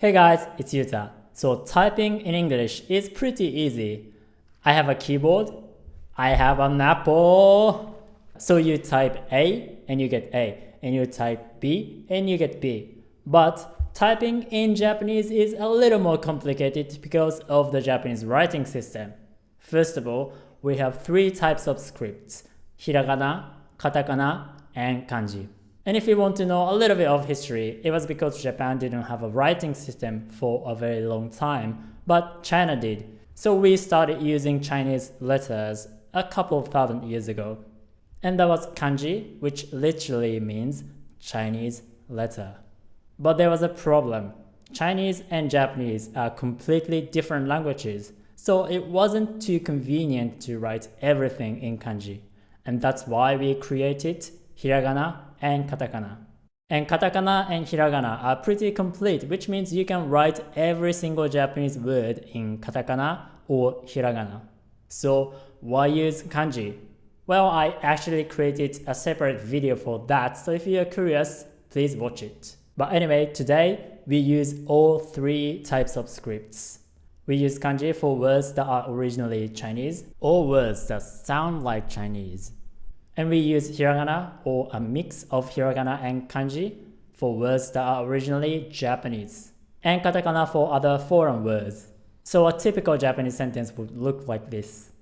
Hey guys, it's Yuta. So typing in English is pretty easy. I have a keyboard. I have an apple. So you type A and you get A, and you type B and you get B. But typing in Japanese is a little more complicated because of the Japanese writing system. First of all, we have three types of scripts: hiragana, katakana, and kanji. And if you want to know a little bit of history, it was because Japan didn't have a writing system for a very long time, but China did. So we started using Chinese letters a couple of thousand years ago. And that was kanji, which literally means Chinese letter. But there was a problem. Chinese and Japanese are completely different languages, so it wasn't too convenient to write everything in kanji. And that's why we created hiragana and katakana. And katakana and hiragana are pretty complete, which means you can write every single Japanese word in katakana or hiragana. So why use kanji? Well, I actually created a separate video for that, so if you're curious, please watch it. But anyway, today we use all three types of scripts. We use kanji for words that are originally Chinese or words that sound like Chinese. And we use hiragana or a mix of hiragana and kanji for words that are originally Japanese, and katakana for other foreign words. So a typical Japanese sentence would look like this.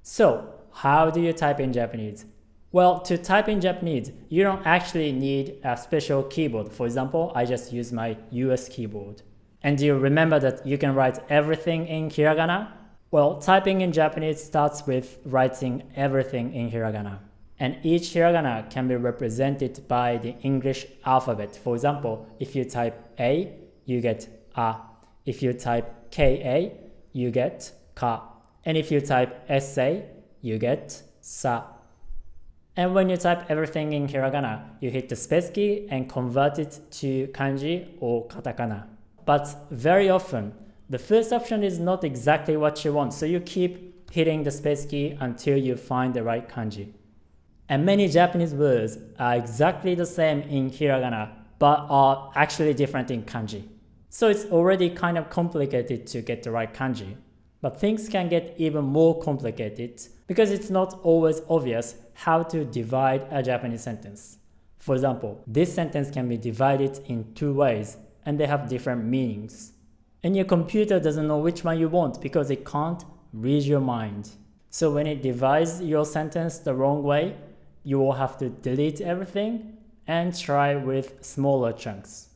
So, how do you type in Japanese? Well, to type in Japanese, you don't actually need a special keyboard. For example, I just use my US keyboard. And do you remember that you can write everything in hiragana? Well, typing in Japanese starts with writing everything in hiragana. And each hiragana can be represented by the English alphabet. For example, if you type A, you get A. If you type KA, you get Ka. And if you type SA, you get Sa. And when you type everything in hiragana, you hit the space key and convert it to kanji or katakana. But very often, the first option is not exactly what you want, so you keep hitting the space key until you find the right kanji. And many Japanese words are exactly the same in hiragana, but are actually different in kanji. So it's already kind of complicated to get the right kanji. But things can get even more complicated because it's not always obvious how to divide a Japanese sentence. For example, this sentence can be divided in two ways, and they have different meanings. And your computer doesn't know which one you want because it can't read your mind. So when it divides your sentence the wrong way, you will have to delete everything and try with smaller chunks.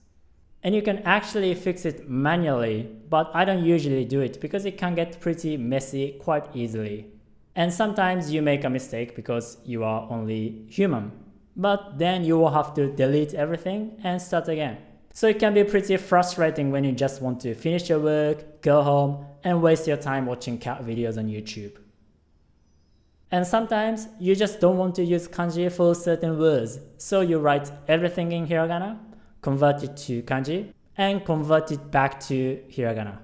And you can actually fix it manually, but I don't usually do it because it can get pretty messy quite easily. And sometimes you make a mistake because you are only human, but then you will have to delete everything and start again. So it can be pretty frustrating when you just want to finish your work, go home, and waste your time watching cat videos on YouTube. And sometimes you just don't want to use kanji for certain words, so you write everything in hiragana, convert it to kanji, and convert it back to hiragana.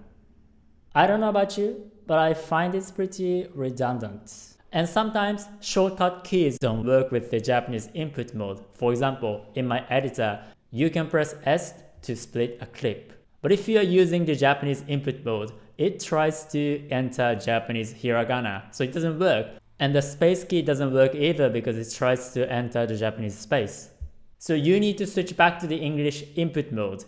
I don't know about you, but I find it's pretty redundant. And sometimes shortcut keys don't work with the Japanese input mode. For example, in my editor, you can press S to split a clip. But if you are using the Japanese input mode, it tries to enter Japanese hiragana, so it doesn't work. And the space key doesn't work either because it tries to enter the Japanese space. So you need to switch back to the English input mode,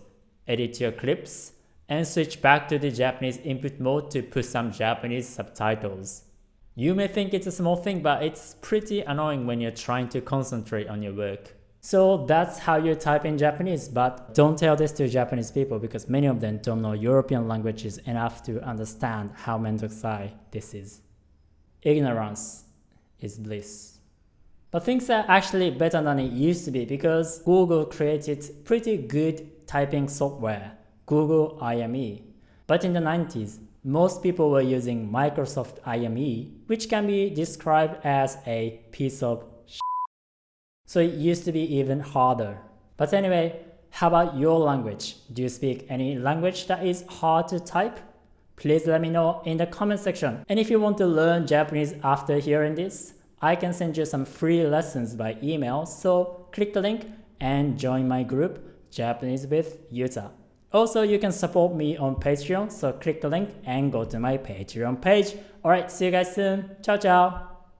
edit your clips, and switch back to the Japanese input mode to put some Japanese subtitles. You may think it's a small thing, but it's pretty annoying when you're trying to concentrate on your work. So that's how you type in Japanese, but don't tell this to Japanese people because many of them don't know European languages enough to understand how mendokusai this is. Ignorance is bliss. But things are actually better than it used to be because Google created pretty good typing software, Google IME. But in the 90s, most people were using Microsoft IME, which can be described as a piece of shit. So it used to be even harder. But anyway, how about your language? Do you speak any language that is hard to type? Please let me know in the comment section. And if you want to learn Japanese after hearing this, I can send you some free lessons by email, so click the link and join my group, Japanese with Yuta. Also, you can support me on Patreon, so click the link and go to my Patreon page. Alright, see you guys soon. Ciao, ciao.